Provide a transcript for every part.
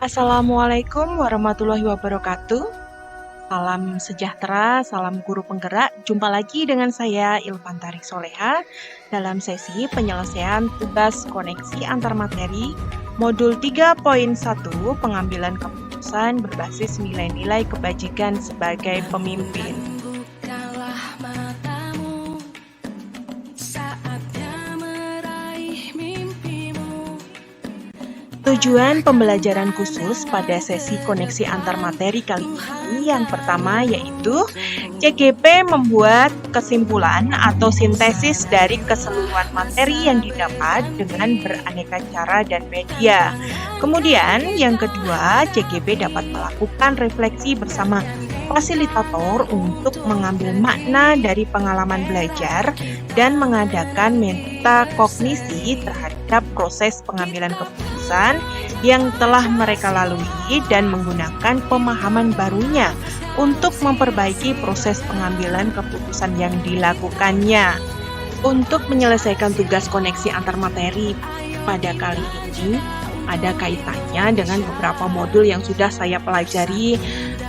Assalamualaikum warahmatullahi wabarakatuh. Salam sejahtera, salam guru penggerak. Jumpa lagi dengan saya Ilfantari Soleha dalam sesi penyelesaian tugas koneksi antar materi modul 3.1 pengambilan keputusan berbasis nilai-nilai kebajikan sebagai pemimpin. Bukalah matamu, saatnya meraih mimpimu. Tujuan pembelajaran khusus pada sesi koneksi antar materi kali ini yang pertama yaitu CGP membuat kesimpulan atau sintesis dari keseluruhan materi yang didapat dengan beraneka cara dan media. Kemudian yang kedua, CGP dapat melakukan refleksi bersama fasilitator untuk mengambil makna dari pengalaman belajar dan mengadakan metakognisi terhadap proses pengambilan keputusan yang telah mereka lalui dan menggunakan pemahaman barunya untuk memperbaiki proses pengambilan keputusan yang dilakukannya. Untuk menyelesaikan tugas koneksi antar materi pada kali ini ada kaitannya dengan beberapa modul yang sudah saya pelajari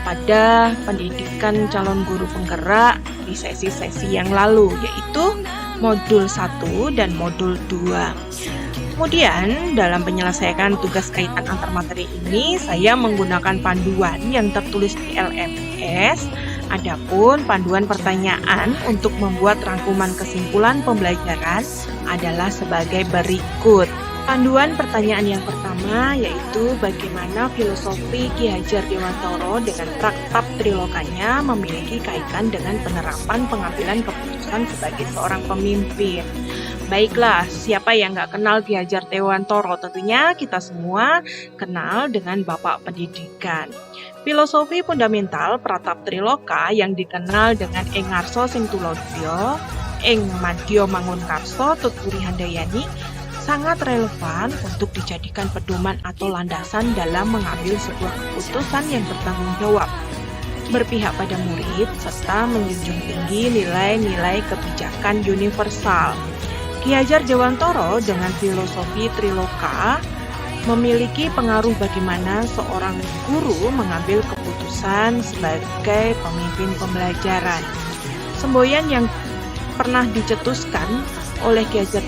pada pendidikan calon guru penggerak di sesi-sesi yang lalu, yaitu modul 1 dan modul 2. Kemudian, dalam penyelesaian tugas kaitan antar materi ini, saya menggunakan panduan yang tertulis di LMS. Adapun panduan pertanyaan untuk membuat rangkuman kesimpulan pembelajaran adalah sebagai berikut. Panduan pertanyaan yang pertama yaitu bagaimana filosofi Ki Hajar Dewantara dengan Traktat Trilokanya memiliki kaitan dengan penerapan pengambilan keputusan sebagai seorang pemimpin. Baiklah, siapa yang nggak kenal Ki Hajar Dewantara? Tentunya kita semua kenal dengan Bapak Pendidikan. Filosofi fundamental Pratap Triloka yang dikenal dengan Ing Ngarsa Sing Tulodya, Ing Madya Mangunkarsa, Tutpuri Handayani sangat relevan untuk dijadikan pedoman atau landasan dalam mengambil sebuah keputusan yang bertanggung jawab, berpihak pada murid, serta menjunjung tinggi nilai-nilai kebijakan universal. Ki Hajar Dewantara dengan filosofi Triloka memiliki pengaruh bagaimana seorang guru mengambil keputusan sebagai pemimpin pembelajaran. Semboyan yang pernah dicetuskan oleh Ki Hajar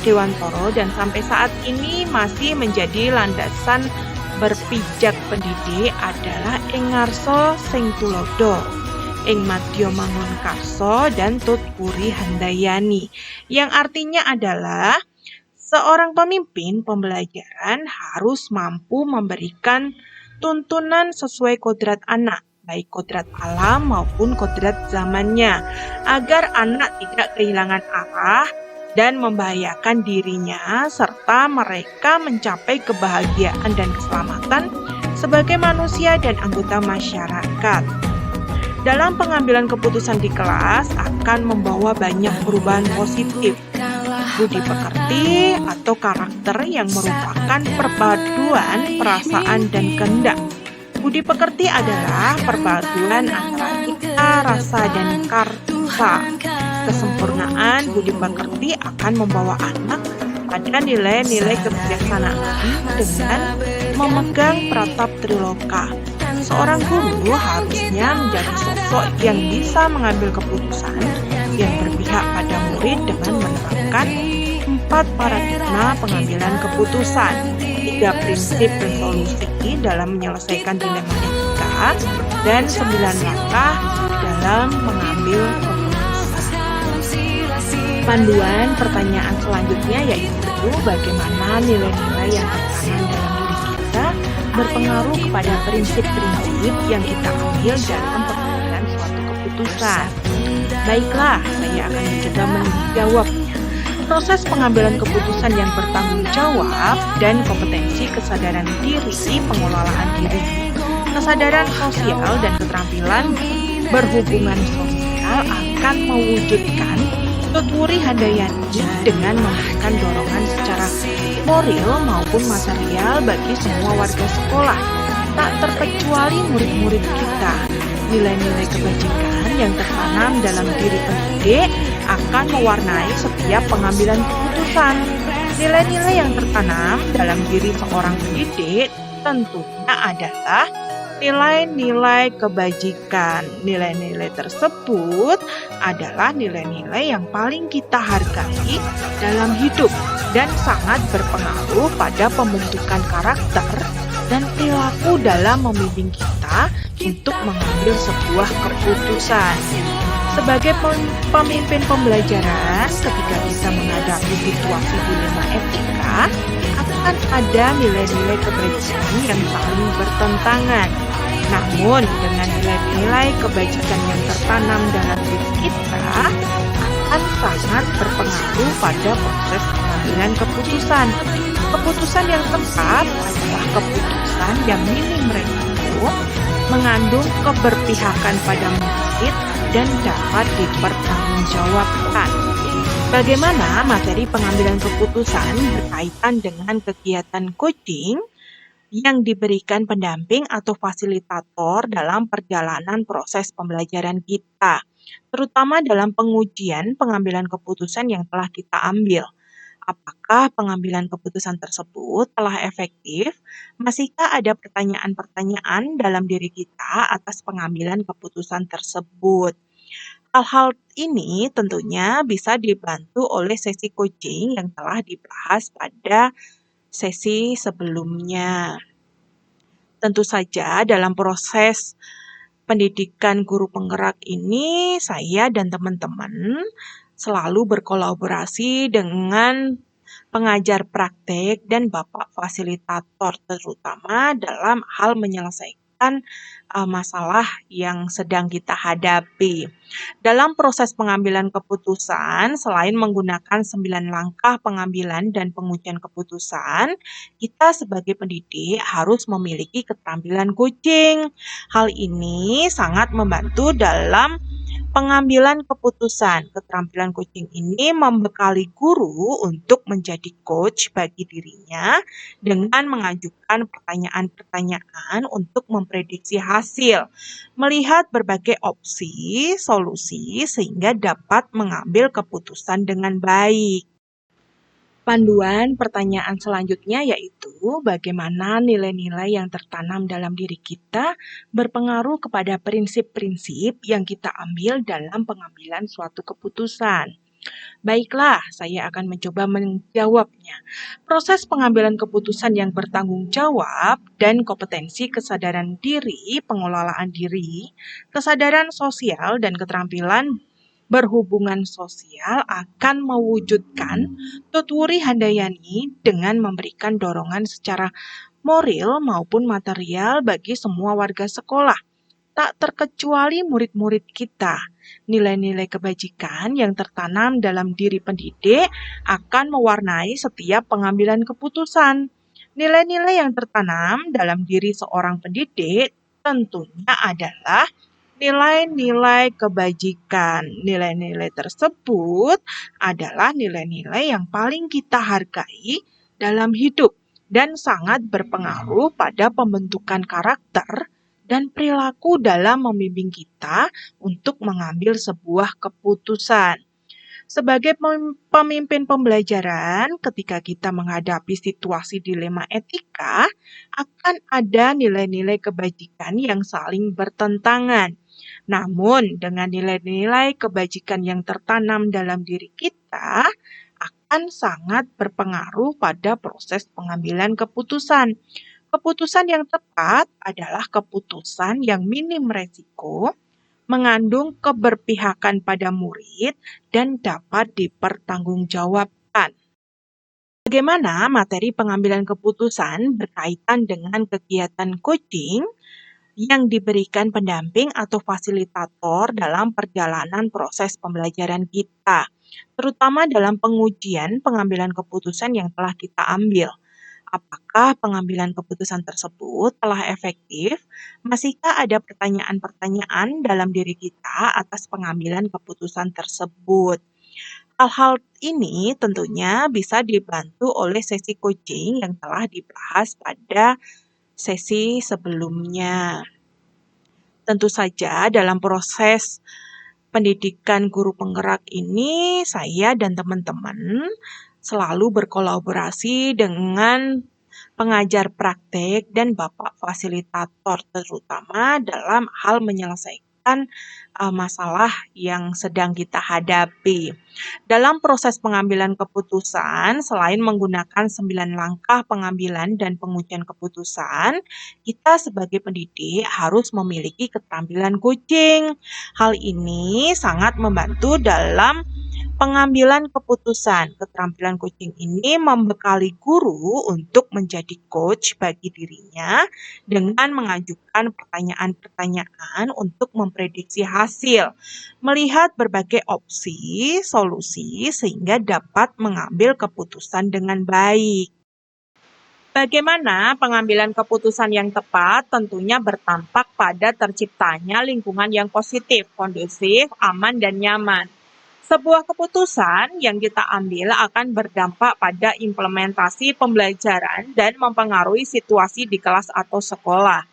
Dewantara dan sampai saat ini masih menjadi landasan berpijak pendidik adalah Ing Ngarsa Sing Tulodya, Ing Madya Mangunkarsa, dan Tutpuri Handayani, yang artinya adalah seorang pemimpin pembelajaran harus mampu memberikan tuntunan sesuai kodrat anak, baik kodrat alam maupun kodrat zamannya, agar anak tidak kehilangan arah dan membahayakan dirinya, serta mereka mencapai kebahagiaan dan keselamatan sebagai manusia dan anggota masyarakat. Dalam pengambilan keputusan di kelas akan membawa banyak perubahan positif. Budi pekerti atau karakter yang merupakan perpaduan perasaan dan kehendak. Budi pekerti adalah perpaduan antara cita, rasa, dan karsa. Kesempurnaan budi pekerti akan membawa anak pada nilai-nilai kebijaksanaan dengan memegang Pratap Triloka. Seorang guru harusnya menjadi sosok yang bisa mengambil keputusan yang berpihak pada murid dengan menerapkan 4 paradigma pengambilan keputusan, 3 prinsip resolusi dalam menyelesaikan dilema etika, dan 9 langkah dalam mengambil keputusan. Panduan pertanyaan selanjutnya yaitu bagaimana nilai-nilai yang tertanam dalam diri kita berpengaruh kepada prinsip-prinsip yang kita ambil dalam pengambilan suatu keputusan. Baiklah, saya akan mencoba menjawabnya. Proses pengambilan keputusan yang bertanggung jawab dan kompetensi kesadaran diri, pengelolaan diri, kesadaran sosial dan keterampilan berhubungan sosial akan mewujudkan Tutpuri Handayani dengan memberikan dorongan secara moral maupun material bagi semua warga sekolah, tak terkecuali murid-murid kita. Nilai-nilai kebajikan yang tertanam dalam diri pendidik akan mewarnai setiap pengambilan keputusan. Nilai-nilai yang tertanam dalam diri seorang pendidik tentunya adalah nilai-nilai kebajikan. Nilai-nilai tersebut adalah nilai-nilai yang paling kita hargai dalam hidup dan sangat berpengaruh pada pembentukan karakter dan perilaku dalam membimbing kita untuk mengambil sebuah keputusan. Sebagai pemimpin pembelajaran, ketika kita menghadapi situasi dilema etika, akan ada nilai-nilai kebajikan yang saling bertentangan. Namun, dengan nilai-nilai kebajikan yang tertanam dalam diri kita, akan sangat berpengaruh pada proses pengambilan keputusan. Keputusan yang tepat adalah keputusan yang minim resiko, mengandung keberpihakan pada murid, dan dapat dipertanggungjawabkan. Bagaimana materi pengambilan keputusan berkaitan dengan kegiatan coaching yang diberikan pendamping atau fasilitator dalam perjalanan proses pembelajaran kita, terutama dalam pengujian pengambilan keputusan yang telah kita ambil. Apakah pengambilan keputusan tersebut telah efektif? Masihkah ada pertanyaan-pertanyaan dalam diri kita atas pengambilan keputusan tersebut? Hal-hal ini tentunya bisa dibantu oleh sesi coaching yang telah dibahas pada sesi sebelumnya. Tentu saja dalam proses pendidikan guru penggerak ini, saya dan teman-teman selalu berkolaborasi dengan pengajar praktek dan Bapak fasilitator, terutama dalam hal menyelesaikan masalah yang sedang kita hadapi. Dalam proses pengambilan keputusan, selain menggunakan 9 langkah pengambilan dan pengujian keputusan, kita sebagai pendidik harus memiliki keterampilan coaching. Hal ini sangat membantu dalam pengambilan keputusan. Keterampilan coaching ini membekali guru untuk menjadi coach bagi dirinya dengan mengajukan pertanyaan-pertanyaan untuk memprediksi hasil, melihat berbagai opsi, solusi, sehingga dapat mengambil keputusan dengan baik. Panduan pertanyaan selanjutnya yaitu bagaimana nilai-nilai yang tertanam dalam diri kita berpengaruh kepada prinsip-prinsip yang kita ambil dalam pengambilan suatu keputusan. Baiklah, saya akan mencoba menjawabnya. Proses pengambilan keputusan yang bertanggung jawab dan kompetensi kesadaran diri, pengelolaan diri, kesadaran sosial, dan keterampilan berhubungan sosial akan mewujudkan Tutwuri Handayani dengan memberikan dorongan secara moral maupun material bagi semua warga sekolah, tak terkecuali murid-murid kita. Nilai-nilai kebajikan yang tertanam dalam diri pendidik akan mewarnai setiap pengambilan keputusan. Nilai-nilai yang tertanam dalam diri seorang pendidik tentunya adalah nilai-nilai kebajikan. Nilai-nilai tersebut adalah nilai-nilai yang paling kita hargai dalam hidup dan sangat berpengaruh pada pembentukan karakter dan perilaku dalam membimbing kita untuk mengambil sebuah keputusan. Sebagai pemimpin pembelajaran, ketika kita menghadapi situasi dilema etika, akan ada nilai-nilai kebajikan yang saling bertentangan. Namun, dengan nilai-nilai kebajikan yang tertanam dalam diri kita, akan sangat berpengaruh pada proses pengambilan keputusan. Keputusan yang tepat adalah keputusan yang minim resiko, mengandung keberpihakan pada murid, dan dapat dipertanggungjawabkan. Bagaimana materi pengambilan keputusan berkaitan dengan kegiatan coaching yang diberikan pendamping atau fasilitator dalam perjalanan proses pembelajaran kita, terutama dalam pengujian pengambilan keputusan yang telah kita ambil. Apakah pengambilan keputusan tersebut telah efektif? Masihkah ada pertanyaan-pertanyaan dalam diri kita atas pengambilan keputusan tersebut? Hal-hal ini tentunya bisa dibantu oleh sesi coaching yang telah dibahas pada sesi sebelumnya. Tentu saja dalam proses pendidikan guru penggerak ini, saya dan teman-teman selalu berkolaborasi dengan pengajar praktek, dan Bapak fasilitator, terutama dalam hal menyelesaikan masalah yang sedang kita hadapi. Dalam proses pengambilan keputusan, selain menggunakan 9 langkah pengambilan dan pengujian keputusan, kita sebagai pendidik harus memiliki keterampilan coaching. Hal ini sangat membantu dalam pengambilan keputusan. Keterampilan coaching ini membekali guru untuk menjadi coach bagi dirinya dengan mengajukan pertanyaan-pertanyaan untuk memprediksi hasil, melihat berbagai opsi, solusi, sehingga dapat mengambil keputusan dengan baik. Bagaimana pengambilan keputusan yang tepat tentunya bertampak pada terciptanya lingkungan yang positif, kondusif, aman, dan nyaman. Sebuah keputusan yang kita ambil akan berdampak pada implementasi pembelajaran dan mempengaruhi situasi di kelas atau sekolah.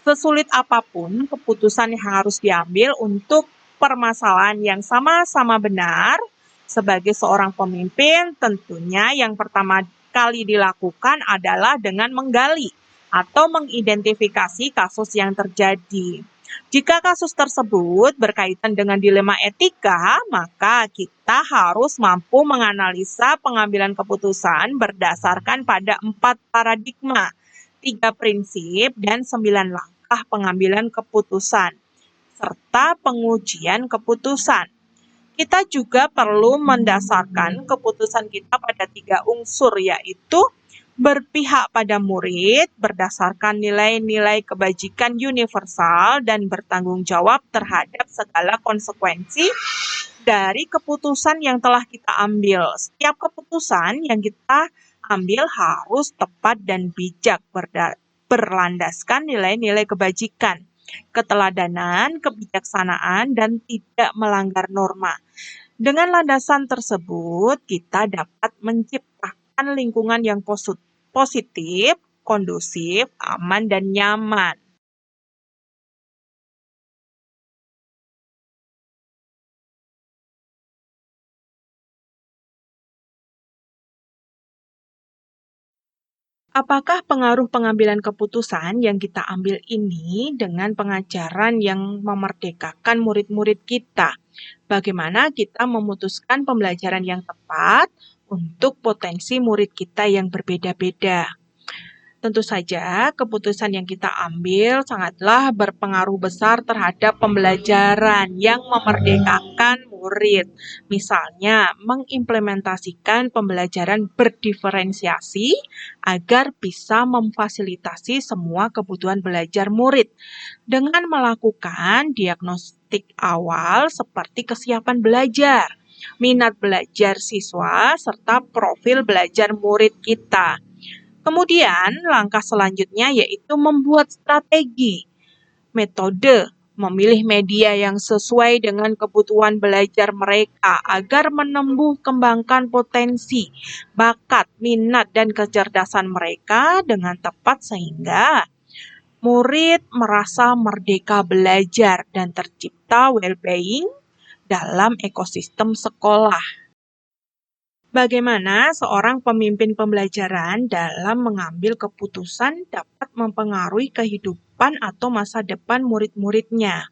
Sesulit apapun keputusan yang harus diambil untuk permasalahan yang sama-sama benar, sebagai seorang pemimpin tentunya yang pertama kali dilakukan adalah dengan menggali atau mengidentifikasi kasus yang terjadi. Jika kasus tersebut berkaitan dengan dilema etika, maka kita harus mampu menganalisa pengambilan keputusan berdasarkan pada 4 paradigma, 3 prinsip, dan 9 langkah pengambilan keputusan, serta pengujian keputusan. Kita juga perlu mendasarkan keputusan kita pada 3 unsur, yaitu berpihak pada murid berdasarkan nilai-nilai kebajikan universal dan bertanggung jawab terhadap segala konsekuensi dari keputusan yang telah kita ambil. Setiap keputusan yang kita ambil harus tepat dan bijak, berlandaskan nilai-nilai kebajikan, keteladanan, kebijaksanaan, dan tidak melanggar norma. Dengan landasan tersebut, kita dapat menciptakan lingkungan yang positif, kondusif, aman, dan nyaman. Apakah pengaruh pengambilan keputusan yang kita ambil ini dengan pengajaran yang memerdekakan murid-murid kita? Bagaimana kita memutuskan pembelajaran yang tepat untuk potensi murid kita yang berbeda-beda? Tentu saja, keputusan yang kita ambil sangatlah berpengaruh besar terhadap pembelajaran yang memerdekakan murid. Misalnya, mengimplementasikan pembelajaran berdiferensiasi agar bisa memfasilitasi semua kebutuhan belajar murid dengan melakukan diagnostik awal seperti kesiapan belajar, minat belajar siswa, serta profil belajar murid kita. Kemudian, langkah selanjutnya yaitu membuat strategi, metode, memilih media yang sesuai dengan kebutuhan belajar mereka agar kembangkan potensi, bakat, minat, dan kecerdasan mereka dengan tepat sehingga murid merasa merdeka belajar dan tercipta well-being dalam ekosistem sekolah. Bagaimana seorang pemimpin pembelajaran dalam mengambil keputusan dapat mempengaruhi kehidupan atau masa depan murid-muridnya?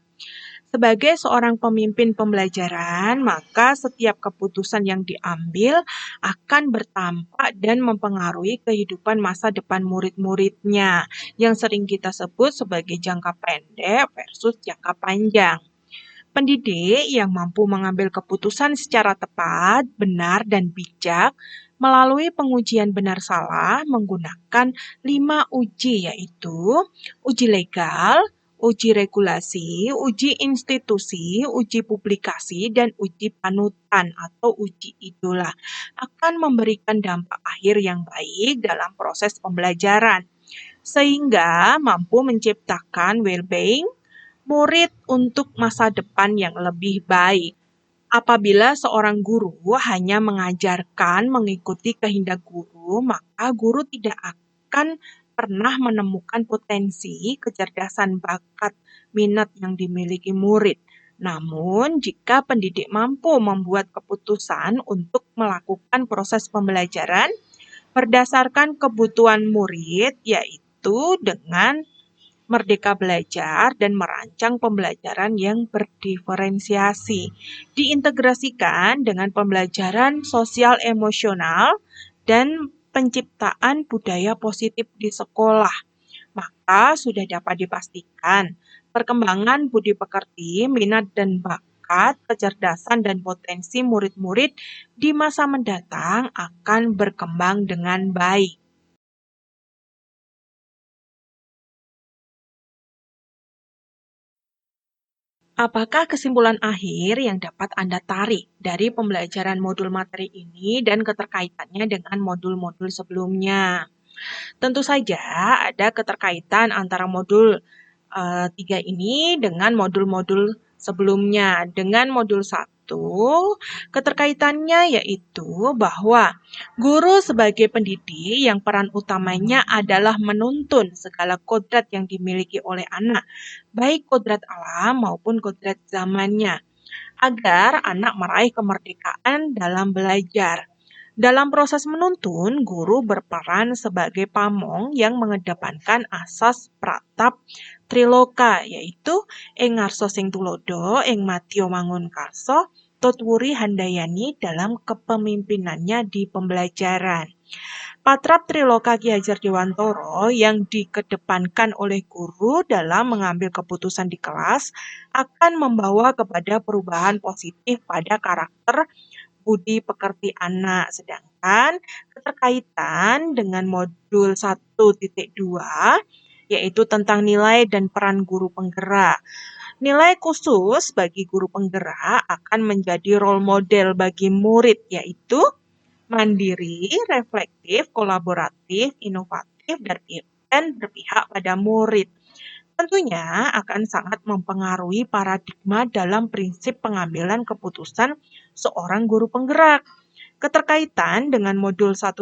Sebagai seorang pemimpin pembelajaran, maka setiap keputusan yang diambil akan bertampak dan mempengaruhi kehidupan masa depan murid-muridnya, yang sering kita sebut sebagai jangka pendek versus jangka panjang. Pendidik yang mampu mengambil keputusan secara tepat, benar, dan bijak melalui pengujian benar salah menggunakan 5 uji, yaitu uji legal, uji regulasi, uji institusi, uji publikasi, dan uji panutan atau uji idola akan memberikan dampak akhir yang baik dalam proses pembelajaran, sehingga mampu menciptakan well-being murid untuk masa depan yang lebih baik. Apabila seorang guru hanya mengajarkan mengikuti kehendak guru, maka guru tidak akan pernah menemukan potensi, kecerdasan, bakat, minat yang dimiliki murid. Namun, jika pendidik mampu membuat keputusan untuk melakukan proses pembelajaran berdasarkan kebutuhan murid, yaitu dengan merdeka belajar dan merancang pembelajaran yang berdiferensiasi. Diintegrasikan dengan pembelajaran sosial emosional dan penciptaan budaya positif di sekolah. Maka sudah dapat dipastikan perkembangan budi pekerti, minat dan bakat, kecerdasan dan potensi murid-murid di masa mendatang akan berkembang dengan baik. Apakah kesimpulan akhir yang dapat Anda tarik dari pembelajaran modul materi ini dan keterkaitannya dengan modul-modul sebelumnya? Tentu saja ada keterkaitan antara modul 3 ini dengan modul-modul sebelumnya. Dengan modul 1, keterkaitannya yaitu bahwa guru sebagai pendidik yang peran utamanya adalah menuntun segala kodrat yang dimiliki oleh anak, baik kodrat alam maupun kodrat zamannya, agar anak meraih kemerdekaan dalam belajar. Dalam proses menuntun, guru berperan sebagai pamong yang mengedepankan asas pratap triloka, yaitu ing ngarsa sing tulodo, ing madya mangun karsa, tutwuri handayani dalam kepemimpinannya di pembelajaran. Patrap Triloka Ki Hajar Dewantoro yang dikedepankan oleh guru dalam mengambil keputusan di kelas akan membawa kepada perubahan positif pada karakter budi pekerti anak. Sedangkan keterkaitan dengan modul 1.2 yaitu tentang nilai dan peran guru penggerak. Nilai khusus bagi guru penggerak akan menjadi role model bagi murid, yaitu mandiri, reflektif, kolaboratif, inovatif, dan berpihak pada murid. Tentunya akan sangat mempengaruhi paradigma dalam prinsip pengambilan keputusan seorang guru penggerak. Keterkaitan dengan modul 1.3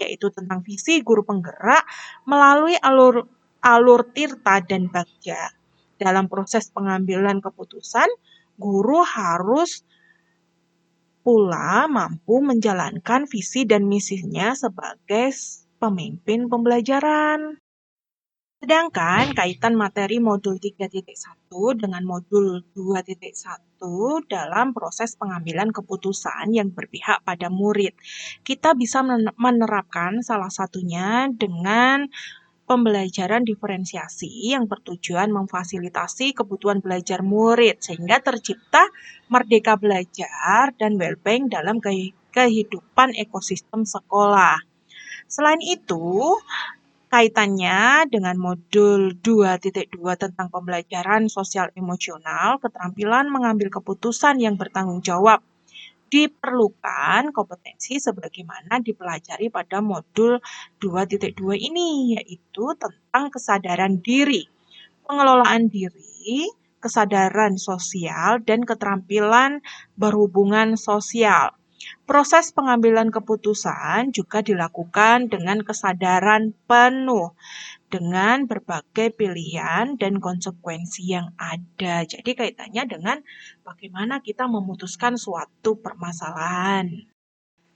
yaitu tentang visi guru penggerak melalui alur tirta dan bagja. Dalam proses pengambilan keputusan, guru harus pula mampu menjalankan visi dan misinya sebagai pemimpin pembelajaran. Sedangkan kaitan materi modul 3.1 dengan modul 2.1 dalam proses pengambilan keputusan yang berpihak pada murid. Kita bisa menerapkan salah satunya dengan pembelajaran diferensiasi yang bertujuan memfasilitasi kebutuhan belajar murid sehingga tercipta merdeka belajar dan well-being dalam kehidupan ekosistem sekolah. Selain itu, kaitannya dengan modul 2.2 tentang pembelajaran sosial emosional, keterampilan mengambil keputusan yang bertanggung jawab diperlukan kompetensi sebagaimana dipelajari pada modul 2.2 ini, yaitu tentang kesadaran diri, pengelolaan diri, kesadaran sosial, dan keterampilan berhubungan sosial. Proses pengambilan keputusan juga dilakukan dengan kesadaran penuh dengan berbagai pilihan dan konsekuensi yang ada. Jadi kaitannya dengan bagaimana kita memutuskan suatu permasalahan.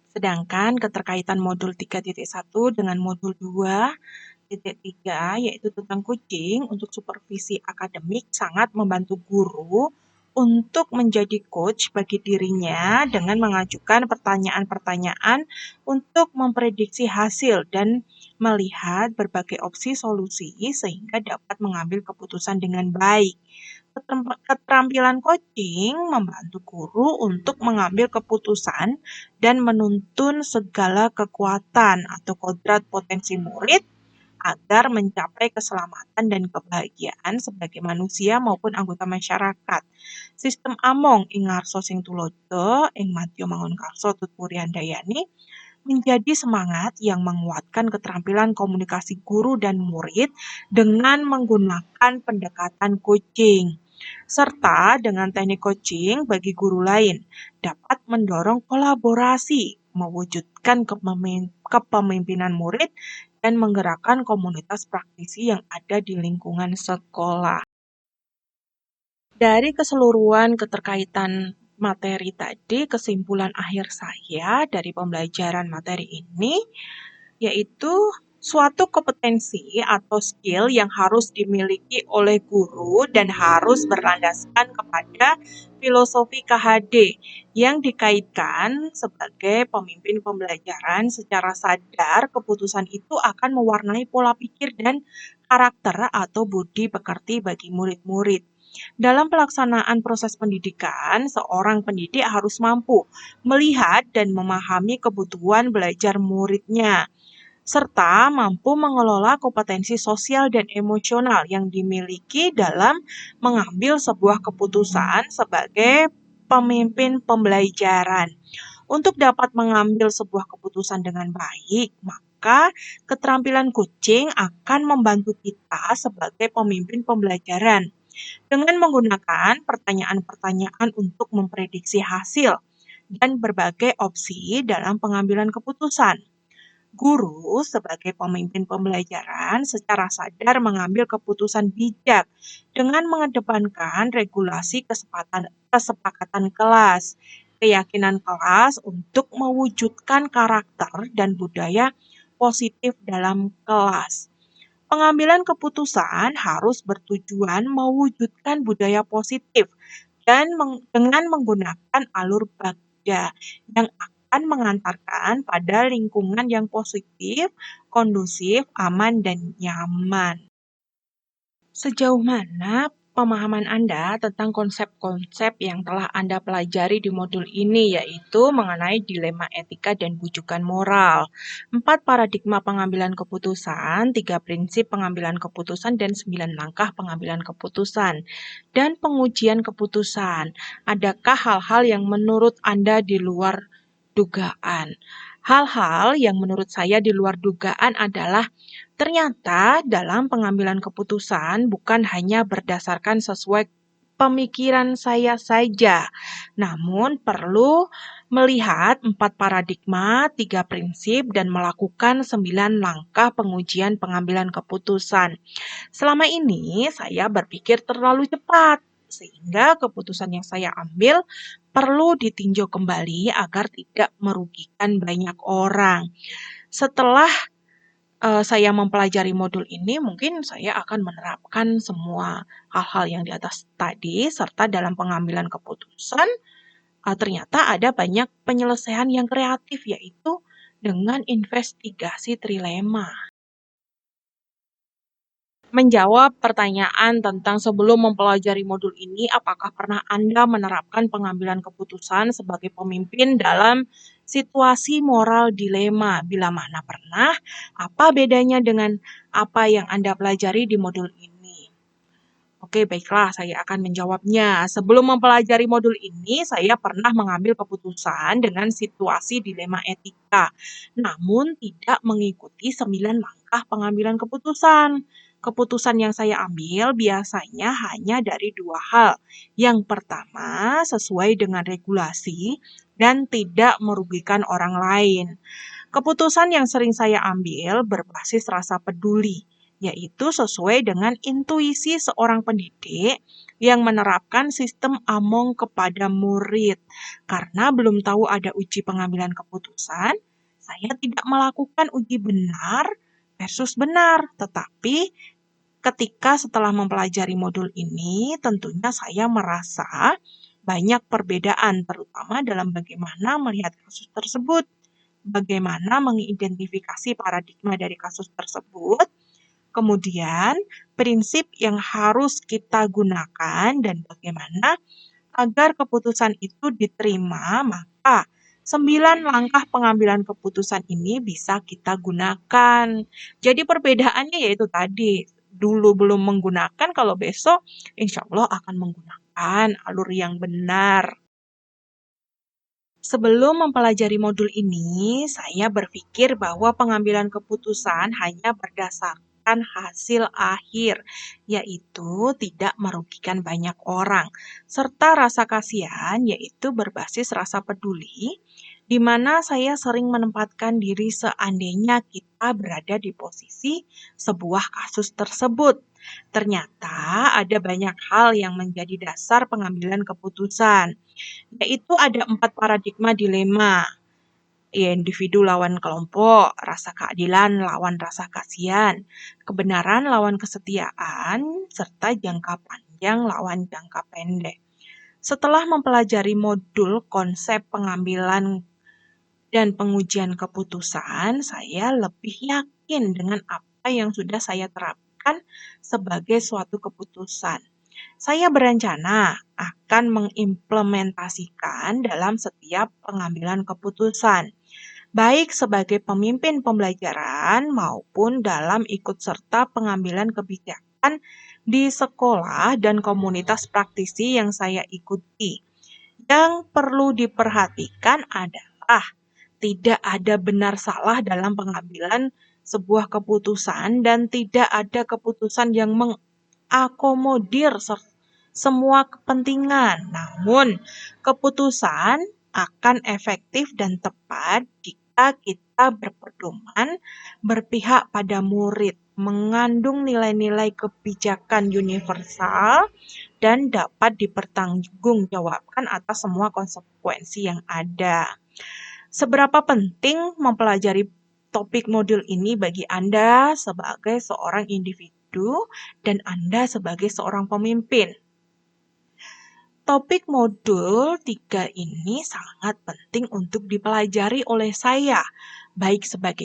Sedangkan keterkaitan modul 3.1 dengan modul 2.3 yaitu tentang kucing untuk supervisi akademik sangat membantu guru untuk menjadi coach bagi dirinya dengan mengajukan pertanyaan-pertanyaan untuk memprediksi hasil dan melihat berbagai opsi solusi sehingga dapat mengambil keputusan dengan baik. Keterampilan coaching membantu guru untuk mengambil keputusan dan menuntun segala kekuatan atau kodrat potensi murid agar mencapai keselamatan dan kebahagiaan sebagai manusia maupun anggota masyarakat. Sistem among ing ngarsa sing tulodo, ing madya mangun karsa tutwuri handayani menjadi semangat yang menguatkan keterampilan komunikasi guru dan murid dengan menggunakan pendekatan coaching serta dengan teknik coaching bagi guru lain dapat mendorong kolaborasi, mewujudkan kepemimpinan murid, dan menggerakkan komunitas praktisi yang ada di lingkungan sekolah. Dari keseluruhan keterkaitan materi tadi, kesimpulan akhir saya dari pembelajaran materi ini yaitu suatu kompetensi atau skill yang harus dimiliki oleh guru dan harus berlandaskan kepada filosofi KHD yang dikaitkan sebagai pemimpin pembelajaran secara sadar. Keputusan itu akan mewarnai pola pikir dan karakter atau budi pekerti bagi murid-murid. Dalam pelaksanaan proses pendidikan, seorang pendidik harus mampu melihat dan memahami kebutuhan belajar muridnya, serta mampu mengelola kompetensi sosial dan emosional yang dimiliki dalam mengambil sebuah keputusan sebagai pemimpin pembelajaran. Untuk dapat mengambil sebuah keputusan dengan baik, maka keterampilan coaching akan membantu kita sebagai pemimpin pembelajaran dengan menggunakan pertanyaan-pertanyaan untuk memprediksi hasil dan berbagai opsi dalam pengambilan keputusan. Guru sebagai pemimpin pembelajaran secara sadar mengambil keputusan bijak dengan mengedepankan regulasi kesepakatan kelas, keyakinan kelas untuk mewujudkan karakter dan budaya positif dalam kelas. Pengambilan keputusan harus bertujuan mewujudkan budaya positif dan dengan menggunakan alur bagja yang akan mengantarkan pada lingkungan yang positif, kondusif, aman, dan nyaman. Sejauh mana pemahaman Anda tentang konsep-konsep yang telah Anda pelajari di modul ini, yaitu mengenai dilema etika dan bujukan moral, 4 paradigma pengambilan keputusan, 3 prinsip pengambilan keputusan, dan 9 langkah pengambilan keputusan, dan pengujian keputusan? Adakah hal-hal yang menurut Anda di luar dugaan? Hal-hal yang menurut saya di luar dugaan adalah ternyata dalam pengambilan keputusan bukan hanya berdasarkan sesuai pemikiran saya saja, namun perlu melihat 4 paradigma, 3 prinsip, dan melakukan 9 langkah pengujian pengambilan keputusan. Selama ini saya berpikir terlalu cepat, sehingga keputusan yang saya ambil perlu ditinjau kembali agar tidak merugikan banyak orang. Setelah saya mempelajari modul ini, mungkin saya akan menerapkan semua hal-hal yang di atas tadi, serta dalam pengambilan keputusan, ternyata ada banyak penyelesaian yang kreatif, yaitu dengan investigasi trilema. Menjawab pertanyaan tentang sebelum mempelajari modul ini, apakah pernah Anda menerapkan pengambilan keputusan sebagai pemimpin dalam situasi moral dilema? Bila mana pernah, apa bedanya dengan apa yang Anda pelajari di modul ini? Oke, baiklah, saya akan menjawabnya. Sebelum mempelajari modul ini, saya pernah mengambil keputusan dengan situasi dilema etika, namun tidak mengikuti 9 langkah pengambilan keputusan. Keputusan yang saya ambil biasanya hanya dari 2 hal. Yang pertama, sesuai dengan regulasi dan tidak merugikan orang lain. Keputusan yang sering saya ambil berbasis rasa peduli, yaitu sesuai dengan intuisi seorang pendidik yang menerapkan sistem among kepada murid. Karena belum tahu ada uji pengambilan keputusan, saya tidak melakukan uji benar versus benar, tetapi ketika setelah mempelajari modul ini, tentunya saya merasa banyak perbedaan, terutama dalam bagaimana melihat kasus tersebut, bagaimana mengidentifikasi paradigma dari kasus tersebut, kemudian prinsip yang harus kita gunakan, dan bagaimana agar keputusan itu diterima, maka 9 langkah pengambilan keputusan ini bisa kita gunakan. Jadi perbedaannya yaitu tadi, dulu belum menggunakan, kalau besok insya Allah akan menggunakan alur yang benar. Sebelum mempelajari modul ini, saya berpikir bahwa pengambilan keputusan hanya berdasarkan hasil akhir, yaitu tidak merugikan banyak orang, serta rasa kasihan, yaitu berbasis rasa peduli, di mana saya sering menempatkan diri seandainya kita berada di posisi sebuah kasus tersebut. Ternyata ada banyak hal yang menjadi dasar pengambilan keputusan, yaitu ada 4 paradigma dilema, ya, individu lawan kelompok, rasa keadilan lawan rasa kasihan, kebenaran lawan kesetiaan, serta jangka panjang lawan jangka pendek. Setelah mempelajari modul konsep pengambilan dan pengujian keputusan, saya lebih yakin dengan apa yang sudah saya terapkan sebagai suatu keputusan. Saya berencana akan mengimplementasikan dalam setiap pengambilan keputusan, baik sebagai pemimpin pembelajaran maupun dalam ikut serta pengambilan kebijakan di sekolah dan komunitas praktisi yang saya ikuti. Yang perlu diperhatikan adalah tidak ada benar salah dalam pengambilan sebuah keputusan dan tidak ada keputusan yang mengakomodir semua kepentingan. Namun, keputusan akan efektif dan tepat jika kita berpedoman berpihak pada murid, mengandung nilai-nilai kebijakan universal, dan dapat dipertanggungjawabkan atas semua konsekuensi yang ada. Seberapa penting mempelajari topik modul ini bagi Anda sebagai seorang individu dan Anda sebagai seorang pemimpin? Topik modul 3 ini sangat penting untuk dipelajari oleh saya, baik sebagai